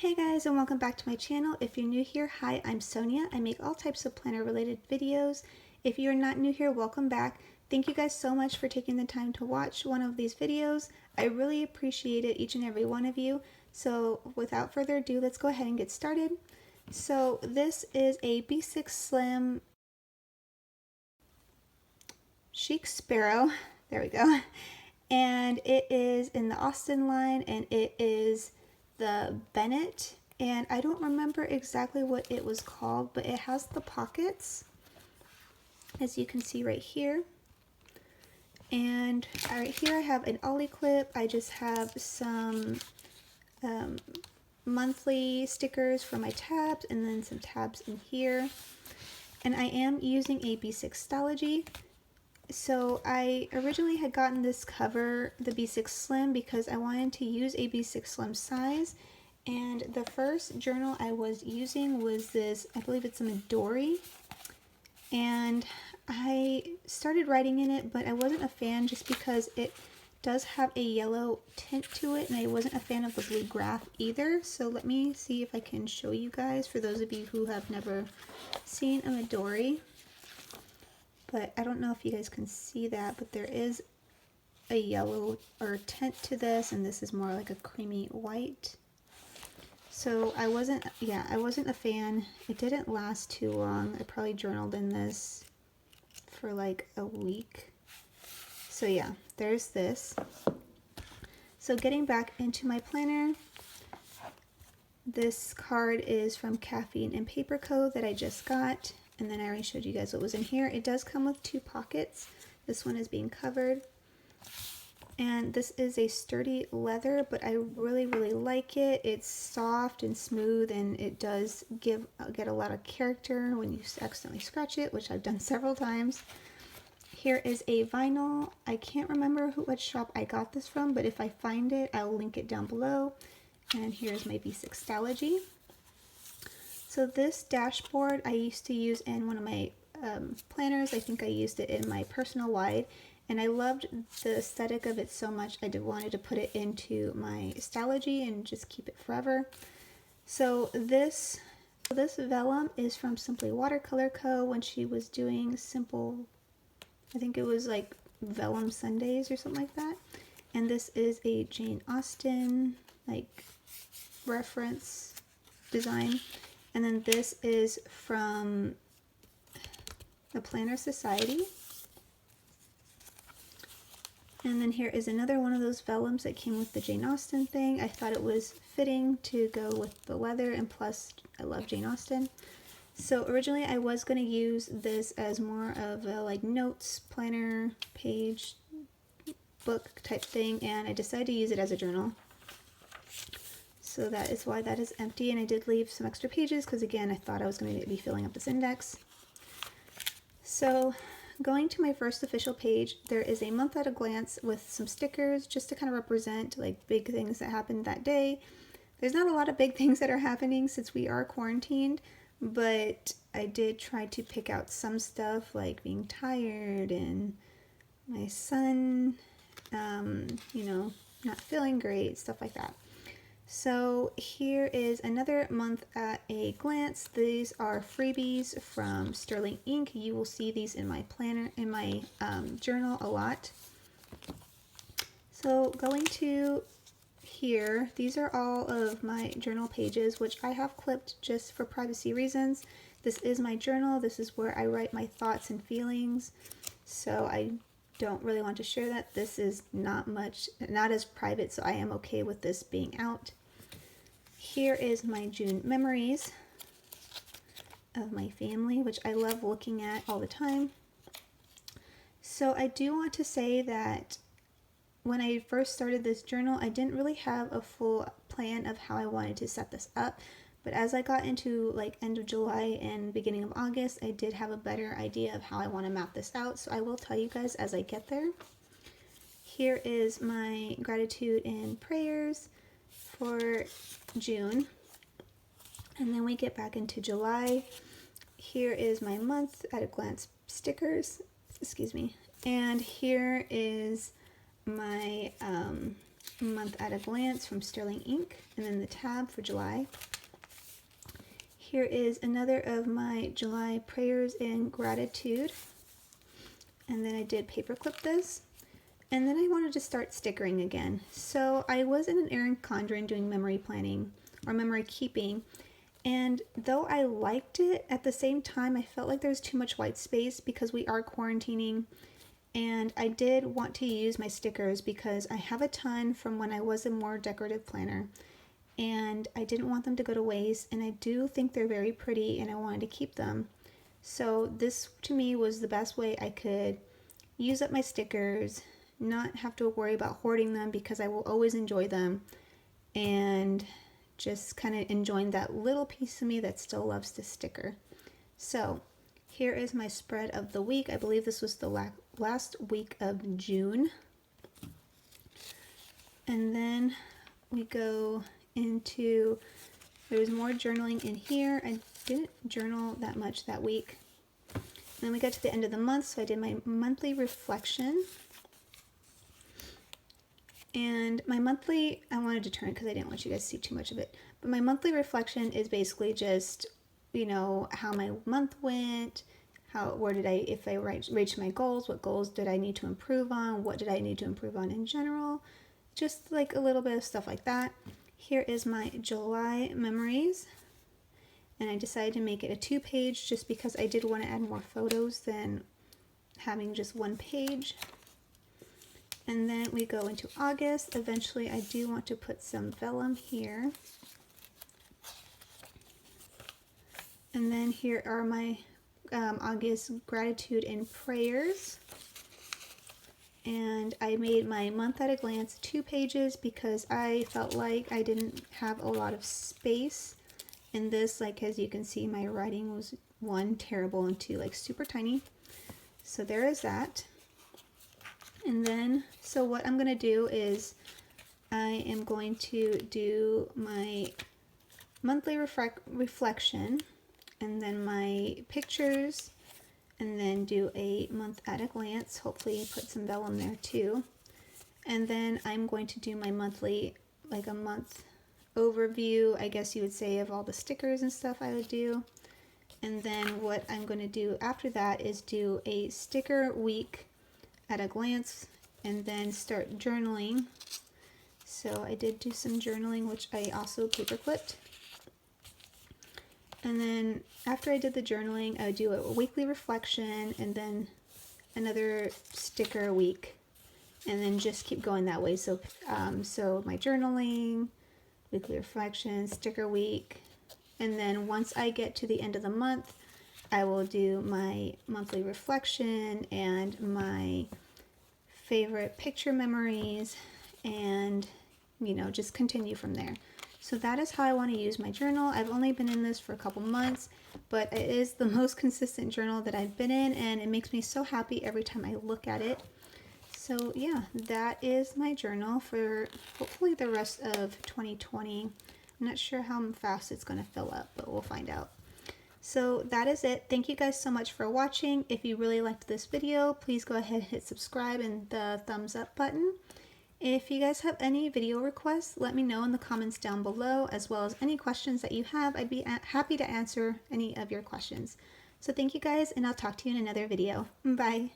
Hey guys, and welcome back to my channel. If you're new here, hi, I'm Sonia. I make all types of planner related videos. If you're not new here, welcome back. Thank you guys so much for taking the time to watch one of these videos. I really appreciate it, each and every one of you. So without further ado, let's go ahead and get started. So this is a B6 Slim Chic Sparrow. There we go. And it is in the Austin line, and it is the Bennett, and I don't remember exactly what it was called, but it has the pockets, as you can see right here. And right here I have an ollie clip. I just have some monthly stickers for my tabs, and then some tabs in here. And I am using a B6 Stalogy. So I originally had gotten this cover, the B6 Slim, because I wanted to use a B6 Slim size. And the first journal I was using was this, I believe it's a Midori. And I started writing in it, but I wasn't a fan just because it does have a yellow tint to it, and I wasn't a fan of the blue graph either. So let me see if I can show you guys, for those of you who have never seen a Midori. But I don't know if you guys can see that, but there is a yellow or tint to this, and this is more like a creamy white. So I wasn't a fan. It didn't last too long. I probably journaled in this for like a week. So yeah, there's this. So getting back into my planner, this card is from Caffeine and Paper Co. that I just got. And then I already showed you guys what was in here. It does come with 2 pockets. This one is being covered. And this is a sturdy leather, but I really like it. It's soft and smooth, and it does get a lot of character when you accidentally scratch it, which I've done several times. Here is a vinyl. I can't remember what shop I got this from, but if I find it, I'll link it down below. And here's my B6 Stalogy. So this dashboard I used to use in one of my planners. I think I used it in my personal wide, and I loved the aesthetic of it so much I wanted to put it into my Stalogy and just keep it forever. So this vellum is from Simply Watercolor Co. when she was doing simple, I think it was like Vellum Sundays or something like that. And this is a Jane Austen like reference design. And then this is from the Planner Society. And then here is another one of those vellums that came with the Jane Austen thing. I thought it was fitting to go with the leather, and plus I love Jane Austen. So originally I was going to use this as more of a like notes, planner, page, book type thing, and I decided to use it as a journal. So that is why that is empty, and I did leave some extra pages because again I thought I was going to be filling up this index. So going to my first official page, there is a month at a glance with some stickers just to kind of represent like big things that happened that day. There's not a lot of big things that are happening since we are quarantined, but I did try to pick out some stuff like being tired and my son, you know, not feeling great, stuff like that. So here is another month at a glance. These are freebies from Sterling Ink. You will see these in my planner, in my journal a lot. So going to here, these are all of my journal pages, which I have clipped just for privacy reasons. This is my journal. This is where I write my thoughts and feelings. So I don't really want to share that. This is not as private, so I am okay with this being out. Here is my June memories of my family, which I love looking at all the time. So I do want to say that when I first started this journal, I didn't really have a full plan of how I wanted to set this up. But as I got into like end of July and beginning of August, I did have a better idea of how I want to map this out. So I will tell you guys as I get there. Here is my gratitude and prayers for June. And then we get back into July. Here is my month at a glance stickers, excuse me. And here is my month at a glance from Sterling Ink, and then the tab for July. Here is another of my July prayers and gratitude. And then I did paperclip this. And then I wanted to start stickering again. So I was in an Erin Condren doing memory planning or memory keeping. And though I liked it, at the same time I felt like there was too much white space because we are quarantining. And I did want to use my stickers because I have a ton from when I was a more decorative planner. And I didn't want them to go to waste. And I do think they're very pretty and I wanted to keep them. So this to me was the best way I could use up my stickers, not have to worry about hoarding them because I will always enjoy them, and just kind of enjoying that little piece of me that still loves to sticker. So here is my spread of the week. I believe this was the last week of June. And then we go into, there was more journaling in here. I didn't journal that much that week. And then we got to the end of the month, so I did my monthly reflection. And my monthly, I wanted to turn it because I didn't want you guys to see too much of it. But my monthly reflection is basically just, you know, how my month went, where did I, if I reached my goals, what goals did I need to improve on, what did I need to improve on in general, just like a little bit of stuff like that. Here is my July memories. And I decided to make it a 2-page just because I did want to add more photos than having just 1 page. And then we go into August. Eventually I do want to put some vellum here. And then here are my August gratitude and prayers. And I made my month at a glance 2 pages because I felt like I didn't have a lot of space in this. Like, as you can see, my writing was 1, terrible, and 2, like super tiny. So there is that. And then, so what I'm going to do is I am going to do my monthly reflection, and then my pictures, and then do a month at a glance, hopefully put some vellum there too. And then I'm going to do my monthly, like a month overview, I guess you would say, of all the stickers and stuff I would do. And then what I'm going to do after that is do a sticker week at a glance, and then start journaling. So I did do some journaling, which I also paper clipped. And then after I did the journaling, I would do a weekly reflection and then another sticker week, and then just keep going that way. So so my journaling, weekly reflection, sticker week, and then once I get to the end of the month, I will do my monthly reflection and my favorite picture memories, and you know, just continue from there. So that is how I want to use my journal. I've only been in this for a couple months, but it is the most consistent journal that I've been in, and it makes me so happy every time I look at it. So yeah, that is my journal for hopefully the rest of 2020. I'm not sure how fast it's going to fill up, but we'll find out. So that is it. Thank you guys so much for watching. If you really liked this video, please go ahead and hit subscribe and the thumbs up button. If you guys have any video requests, let me know in the comments down below, as well as any questions that you have. I'd be happy to answer any of your questions. So thank you guys, and I'll talk to you in another video. Bye.